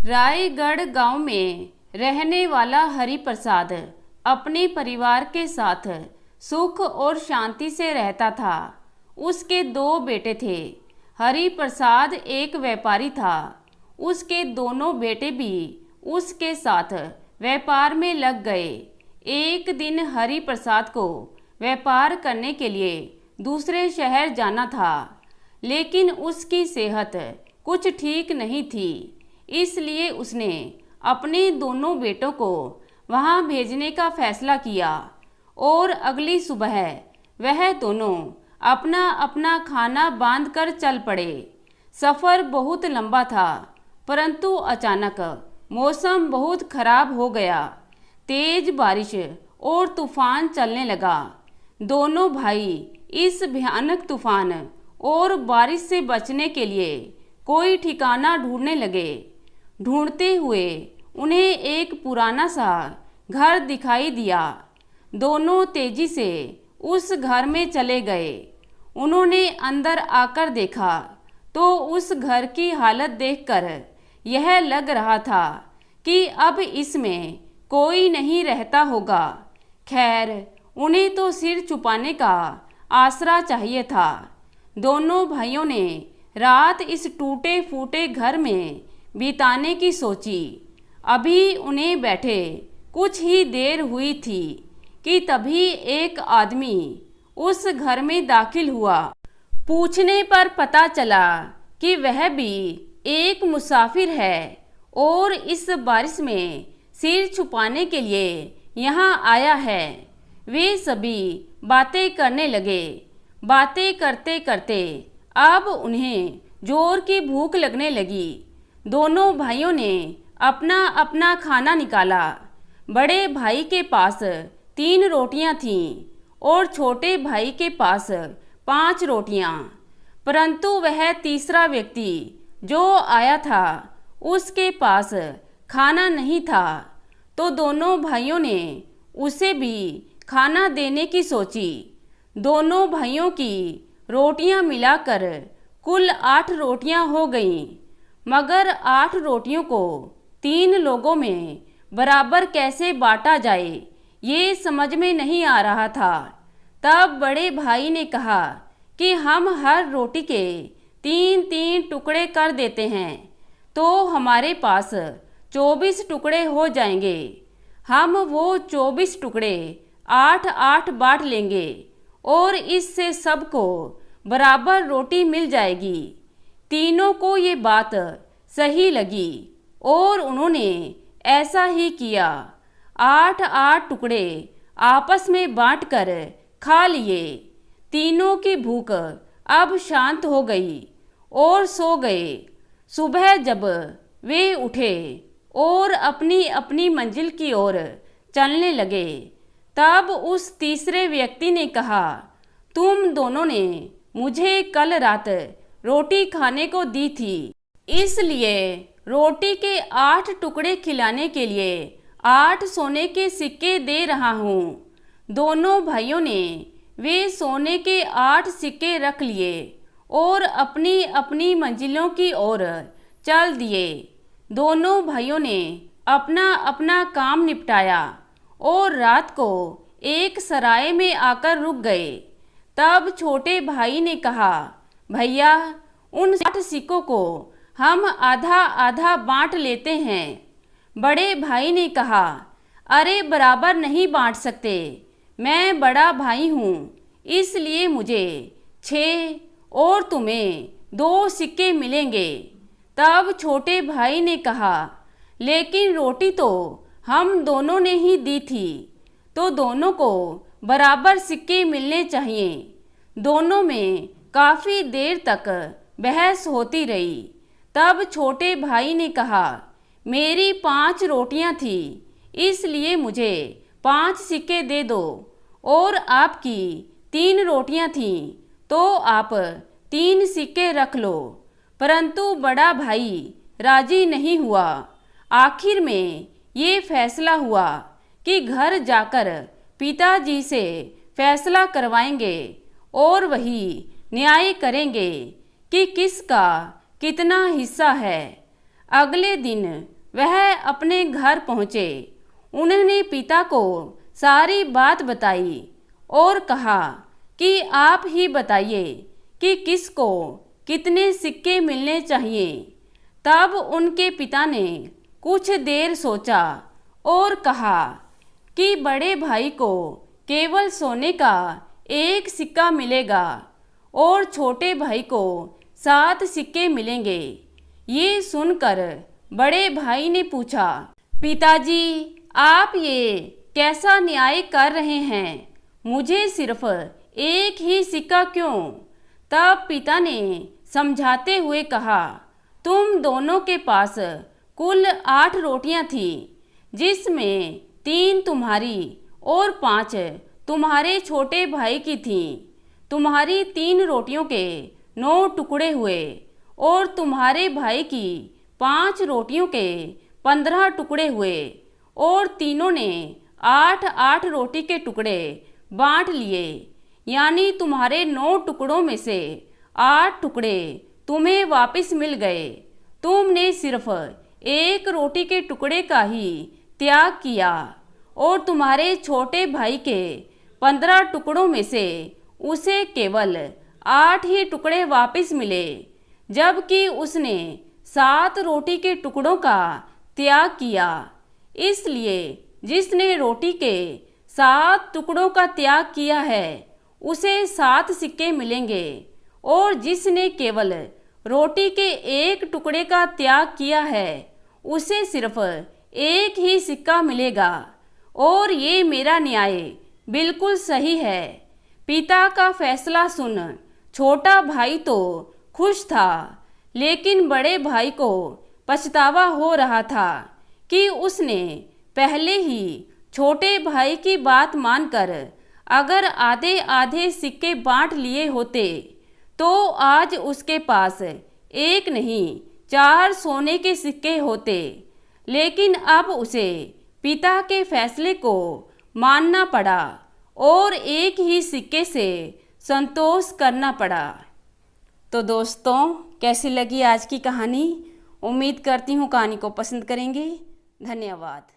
रायगढ़ गांव में रहने वाला हरिप्रसाद अपने परिवार के साथ सुख और शांति से रहता था। उसके दो बेटे थे। हरिप्रसाद एक व्यापारी था। उसके दोनों बेटे भी उसके साथ व्यापार में लग गए। एक दिन हरिप्रसाद को व्यापार करने के लिए दूसरे शहर जाना था, लेकिन उसकी सेहत कुछ ठीक नहीं थी। इसलिए उसने अपने दोनों बेटों को वहां भेजने का फैसला किया और अगली सुबह वह दोनों अपना अपना खाना बांध कर चल पड़े। सफ़र बहुत लंबा था, परंतु अचानक मौसम बहुत खराब हो गया। तेज बारिश और तूफान चलने लगा। दोनों भाई इस भयानक तूफान और बारिश से बचने के लिए कोई ठिकाना ढूंढने लगे। ढूंढते हुए उन्हें एक पुराना सा घर दिखाई दिया। दोनों तेजी से उस घर में चले गए। उन्होंने अंदर आकर देखा तो उस घर की हालत देखकर यह लग रहा था कि अब इसमें कोई नहीं रहता होगा। खैर, उन्हें तो सिर छुपाने का आसरा चाहिए था। दोनों भाइयों ने रात इस टूटे फूटे घर में बिताने की सोची। अभी उन्हें बैठे कुछ ही देर हुई थी कि तभी एक आदमी उस घर में दाखिल हुआ। पूछने पर पता चला कि वह भी एक मुसाफिर है और इस बारिश में सिर छुपाने के लिए यहाँ आया है। वे सभी बातें करने लगे। बातें करते करते अब उन्हें जोर की भूख लगने लगी। दोनों भाइयों ने अपना अपना खाना निकाला। बड़े भाई के पास 3 रोटियां थीं और छोटे भाई के पास 5 रोटियां। परंतु वह तीसरा व्यक्ति जो आया था उसके पास खाना नहीं था, तो दोनों भाइयों ने उसे भी खाना देने की सोची। दोनों भाइयों की रोटियां मिलाकर कुल 8 रोटियां हो गईं, मगर 8 रोटियों को 3 लोगों में बराबर कैसे बांटा जाए ये समझ में नहीं आ रहा था। तब बड़े भाई ने कहा कि हम हर रोटी के 3-3 टुकड़े कर देते हैं, तो हमारे पास 24 टुकड़े हो जाएंगे। हम वो 24 टुकड़े 8-8 बांट लेंगे और इससे सबको बराबर रोटी मिल जाएगी। तीनों को ये बात सही लगी और उन्होंने ऐसा ही किया। 8-8 टुकड़े आपस में बांटकर खा लिए। तीनों की भूख अब शांत हो गई और सो गए। सुबह जब वे उठे और अपनी अपनी मंजिल की ओर चलने लगे, तब उस तीसरे व्यक्ति ने कहा, तुम दोनों ने मुझे कल रात रोटी खाने को दी थी, इसलिए रोटी के 8 टुकड़े खिलाने के लिए 8 सोने के सिक्के दे रहा हूँ। दोनों भाइयों ने वे सोने के 8 सिक्के रख लिए और अपनी अपनी मंजिलों की ओर चल दिए। दोनों भाइयों ने अपना अपना काम निपटाया और रात को एक सराय में आकर रुक गए। तब छोटे भाई ने कहा, भैया, उन 60 सिक्कों को हम आधा आधा बांट लेते हैं। बड़े भाई ने कहा, अरे बराबर नहीं बांट सकते, मैं बड़ा भाई हूँ, इसलिए मुझे 6 और तुम्हें 2 सिक्के मिलेंगे। तब छोटे भाई ने कहा, लेकिन रोटी तो हम दोनों ने ही दी थी, तो दोनों को बराबर सिक्के मिलने चाहिए। दोनों में काफ़ी देर तक बहस होती रही। तब छोटे भाई ने कहा, मेरी 5 रोटियां थी, इसलिए मुझे 5 सिक्के दे दो, और आपकी 3 रोटियां थीं, तो आप 3 सिक्के रख लो। परंतु बड़ा भाई राजी नहीं हुआ। आखिर में ये फैसला हुआ कि घर जाकर पिताजी से फैसला करवाएंगे और वही न्याय करेंगे कि किसका कितना हिस्सा है। अगले दिन वह अपने घर पहुँचे। उन्होंने पिता को सारी बात बताई और कहा कि आप ही बताइए कि किसको कितने सिक्के मिलने चाहिए। तब उनके पिता ने कुछ देर सोचा और कहा कि बड़े भाई को केवल सोने का 1 सिक्का मिलेगा और छोटे भाई को 7 सिक्के मिलेंगे। ये सुनकर बड़े भाई ने पूछा, पिताजी आप ये कैसा न्याय कर रहे हैं? मुझे सिर्फ 1 ही सिक्का क्यों? तब पिता ने समझाते हुए कहा, तुम दोनों के पास कुल 8 रोटियां थी, जिसमें 3 तुम्हारी और 5 तुम्हारे छोटे भाई की थी। तुम्हारी 3 रोटियों के 9 टुकड़े हुए और तुम्हारे भाई की 5 रोटियों के 15 टुकड़े हुए और तीनों ने 8-8 रोटी के टुकड़े बांट लिए। यानी तुम्हारे 9 टुकड़ों में से 8 टुकड़े तुम्हें वापस मिल गए। तुमने सिर्फ 1 रोटी के टुकड़े का ही त्याग किया और तुम्हारे छोटे भाई के 15 टुकड़ों में से उसे केवल 8 ही टुकड़े वापस मिले, जबकि उसने 7 रोटी के टुकड़ों का त्याग किया। इसलिए जिसने रोटी के 7 टुकड़ों का त्याग किया है उसे 7 सिक्के मिलेंगे और जिसने केवल रोटी के 1 टुकड़े का त्याग किया है उसे सिर्फ 1 ही सिक्का मिलेगा। और ये मेरा न्याय बिल्कुल सही है। पिता का फैसला सुन छोटा भाई तो खुश था, लेकिन बड़े भाई को पछतावा हो रहा था कि उसने पहले ही छोटे भाई की बात मानकर अगर आधे आधे सिक्के बांट लिए होते तो आज उसके पास 1 नहीं 4 सोने के सिक्के होते। लेकिन अब उसे पिता के फैसले को मानना पड़ा और 1 ही सिक्के से संतोष करना पड़ा। तो दोस्तों, कैसी लगी आज की कहानी? उम्मीद करती हूँ कहानी को पसंद करेंगे। धन्यवाद।